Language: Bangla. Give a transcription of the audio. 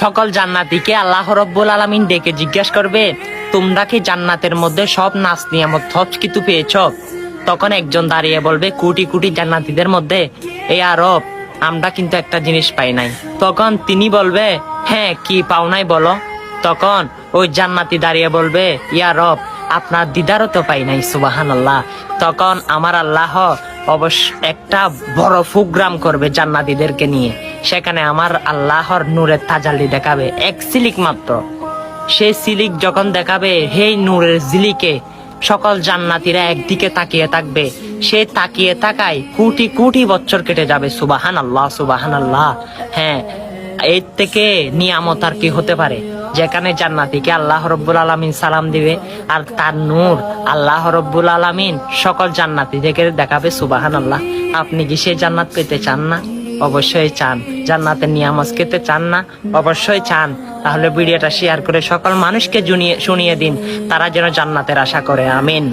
সকল জান্নাতীকে আল্লাহ রব্বুল আলামিন ডেকে জিজ্ঞেস করবে, তোমরা কি জান্নাতের মধ্যে সব নাস নিয়ামত সব কিছু পেয়েছ? তখন একজন দাঁড়িয়ে বলবে, কোটি কোটি জান্নাতীদের মধ্যে এই আরব আমরা কিন্তু একটা জিনিস পাই নাই। তখন তিনি বলবে, হ্যাঁ কি পাও নাই বলো? তখন ওই জান্নাতি দাঁড়িয়ে বলবে, ইয়া রব আপনার দিদারও তো পাই নাই। সুবহানাল্লাহ। তখন আমার আল্লাহ অবশ্য একটা বড় প্রোগ্রাম করবে জান্নাতীদেরকে নিয়ে। সেখানে আমার আল্লাহর নূরের তাজাল্লি দেখাবে এক সিলিক মাত্র। সেই সিলিক যখন দেখাবে, হেই নূরের জিলিকে সকল জান্নাতীরা একদিকে তাকিয়ে থাকবে। সে তাকিয়ে থাকায় কোটি কোটি বছর কেটে যাবে। সুবহানাল্লাহ, সুবহানাল্লাহ। হ্যাঁ, এর থেকে নিয়ামত আর কি হতে পারে, যেখানে জান্নাতীকে আল্লাহ রব্বুল আলামিন সালাম দিবে আর তার নূর আল্লাহ রব্বুল আলামিন সকল জান্নাতীদেরকে দেখাবে। সুবহানাল্লাহ। আপনি কি সেই জান্নাত পেতে চান না? অবশ্যই চান। জান্নাতের নিয়ামত খেতে চান না? অবশ্যই চান। তাহলে ভিডিওটা শেয়ার করে সকল মানুষকে শুনিয়ে দিন, তারা যেন জান্নাতের আশা করে। আমিন।